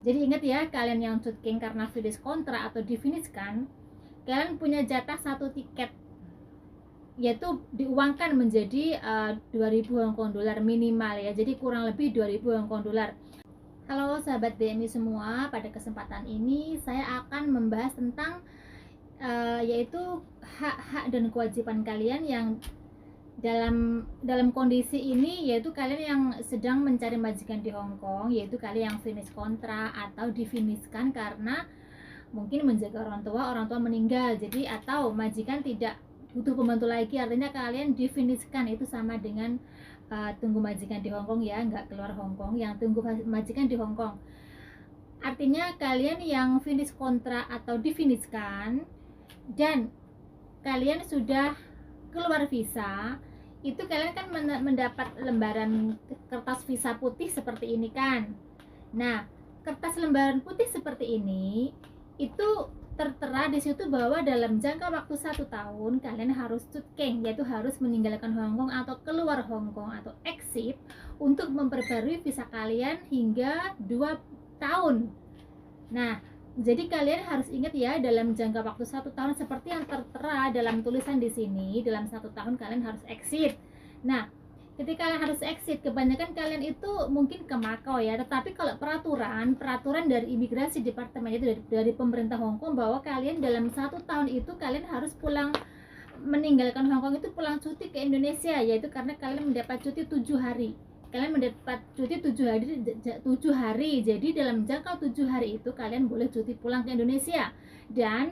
Jadi ingat ya, kalian yang cutking karena finish kontrak atau difinishkan, kalian punya jatah satu tiket, yaitu diuangkan menjadi 2000 Hong Kong dolar minimal ya. Jadi kurang lebih 2000 Hong Kong dolar. Halo sahabat BMI semua, pada kesempatan ini saya akan membahas tentang yaitu hak-hak dan kewajiban kalian yang dalam kondisi ini, yaitu kalian yang sedang mencari majikan di Hong Kong, yaitu kalian yang finish kontrak atau difinishkan karena mungkin menjaga orang tua meninggal, jadi atau majikan tidak butuh pembantu lagi, artinya kalian difinishkan. Itu sama dengan tunggu majikan di Hong Kong ya, nggak keluar Hong Kong, yang tunggu majikan di Hong Kong. Artinya kalian yang finish kontrak atau difinishkan dan kalian sudah keluar visa, itu kalian kan mendapat lembaran kertas visa putih seperti ini kan. Nah, kertas lembaran putih seperti ini itu tertera di situ bahwa dalam jangka waktu 1 tahun kalian harus cutking, yaitu harus meninggalkan Hong Kong atau keluar Hong Kong atau exit untuk memperbarui visa kalian hingga 2 tahun. Nah, jadi kalian harus ingat ya, dalam jangka waktu 1 tahun seperti yang tertera dalam tulisan di sini, dalam 1 tahun kalian harus exit. Nah, ketika kalian harus exit, kebanyakan kalian itu mungkin ke Macau ya, tetapi kalau peraturan dari imigrasi departemen itu dari pemerintah Hong Kong, bahwa kalian dalam 1 tahun itu kalian harus pulang, meninggalkan Hong Kong itu pulang cuti ke Indonesia, yaitu karena kalian mendapat cuti 7 hari. Kalian mendapat cuti 7 hari. Jadi dalam jangka 7 hari itu kalian boleh cuti pulang ke Indonesia. Dan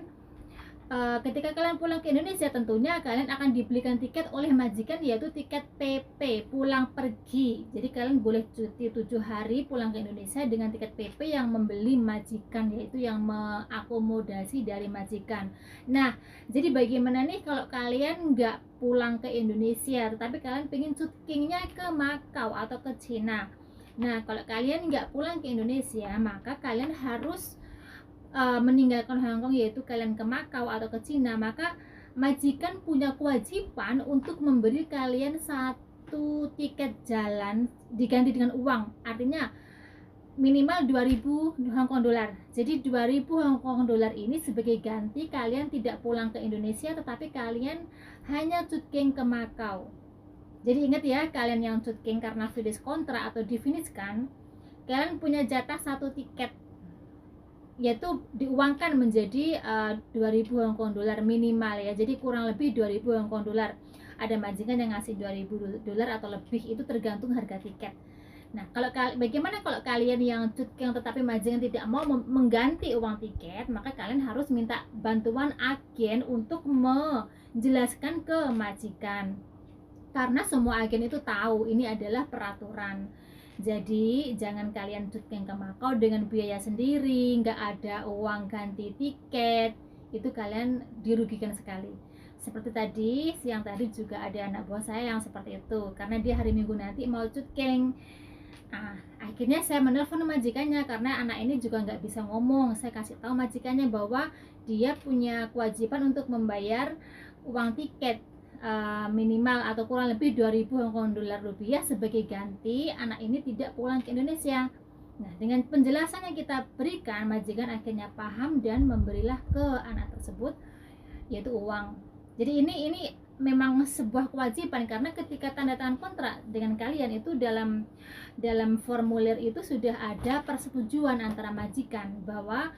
ketika kalian pulang ke Indonesia, tentunya kalian akan dibelikan tiket oleh majikan, yaitu tiket PP, pulang pergi. Jadi kalian boleh cuti 7 hari pulang ke Indonesia dengan tiket PP yang membeli majikan, yaitu yang mengakomodasi dari majikan. Nah, jadi bagaimana nih kalau kalian nggak pulang ke Indonesia, tetapi kalian pengen cutkingnya ke Macau atau ke Cina? Nah, kalau kalian nggak pulang ke Indonesia, maka kalian harus meninggalkan Hong Kong, yaitu kalian ke Macau atau ke Cina, maka majikan punya kewajiban untuk memberi kalian satu tiket jalan diganti dengan uang. Artinya minimal 2000 Hong Kong dolar. Jadi 2000 Hong Kong dolar ini sebagai ganti kalian tidak pulang ke Indonesia, tetapi kalian hanya cutking ke Macau. Jadi ingat ya, kalian yang cutking karena finish kontrak atau difinishkan, kalian punya jatah satu tiket, yaitu diuangkan menjadi 2000 Hong Kong dolar minimal ya. Jadi kurang lebih 2000 Hong Kong dolar. Ada majikan yang ngasih 2000 dolar atau lebih, itu tergantung harga tiket. Nah, bagaimana kalau kalian yang cutking tetapi majikan tidak mau mengganti uang tiket, maka kalian harus minta bantuan agen untuk menjelaskan ke majikan. Karena semua agen itu tahu ini adalah peraturan. Jadi jangan kalian cutting ke Macau dengan biaya sendiri, nggak ada uang ganti tiket, itu kalian dirugikan sekali. Seperti tadi, siang tadi juga ada anak buah saya yang seperti itu, karena dia hari Minggu nanti mau cutking. Akhirnya saya menelpon majikannya, karena anak ini juga nggak bisa ngomong. Saya kasih tahu majikannya bahwa dia punya kewajiban untuk membayar uang tiket minimal atau kurang lebih 2000 Hong Kong dolar rupiah sebagai ganti anak ini tidak pulang ke Indonesia. Nah, dengan penjelasan yang kita berikan, majikan akhirnya paham dan memberilah ke anak tersebut yaitu uang. Jadi ini memang sebuah kewajiban, karena ketika tanda tangan kontrak dengan kalian itu dalam formulir itu sudah ada persetujuan antara majikan bahwa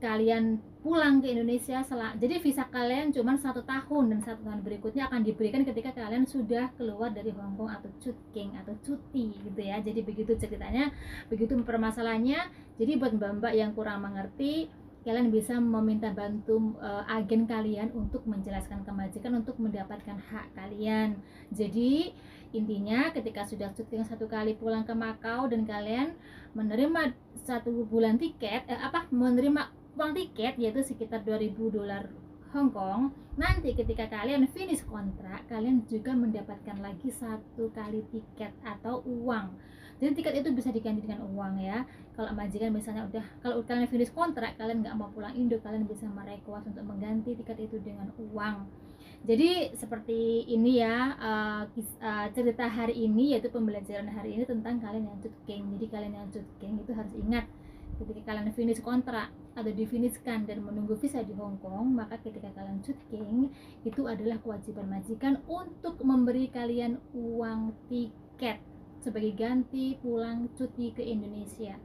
kalian pulang ke Indonesia jadi visa kalian cuma 1 tahun, dan 1 tahun berikutnya akan diberikan ketika kalian sudah keluar dari Hong Kong atau cutking atau cuti gitu ya. Jadi begitu ceritanya, begitu permasalahannya. Jadi buat mbak-mbak yang kurang mengerti, kalian bisa meminta bantu agen kalian untuk menjelaskan ke majikan untuk mendapatkan hak kalian. Jadi intinya ketika sudah cutting 1 kali pulang ke Macau dan kalian menerima 1 bulan tiket, menerima uang tiket yaitu sekitar 2000 dolar Hong Kong, nanti ketika kalian finish kontrak, kalian juga mendapatkan lagi 1 kali tiket atau uang. Jadi tiket itu bisa diganti dengan uang ya. Kalau majikan misalnya kalau kalian finish kontrak, kalian nggak mau pulang Indo, kalian bisa merequest untuk mengganti tiket itu dengan uang. Jadi seperti ini ya, cerita hari ini, yaitu pembelajaran hari ini tentang kalian yang cutking. Jadi kalian yang cutking itu harus ingat, Ketika kalian finish kontrak atau difinishkan dan menunggu visa di Hong Kong, maka ketika kalian syuting itu adalah kewajiban majikan untuk memberi kalian uang tiket sebagai ganti pulang cuti ke Indonesia,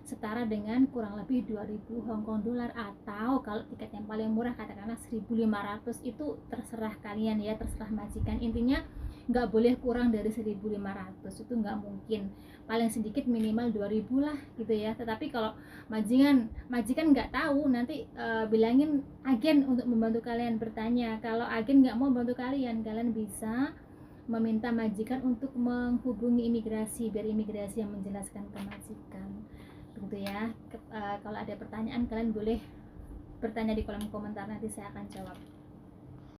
setara dengan kurang lebih 2000 Hong Kong dolar, atau kalau tiket yang paling murah katakanlah 1500, itu terserah kalian ya, terserah majikan. Intinya nggak boleh kurang dari 1500, itu nggak mungkin, paling sedikit minimal 2000 lah gitu ya. Tetapi kalau majikan nggak tahu, nanti bilangin agen untuk membantu kalian bertanya. Kalau agen nggak mau bantu kalian, kalian bisa meminta majikan untuk menghubungi imigrasi, biar imigrasi yang menjelaskan ke majikan begitu ya. Kalau ada pertanyaan kalian boleh bertanya di kolom komentar, nanti saya akan jawab.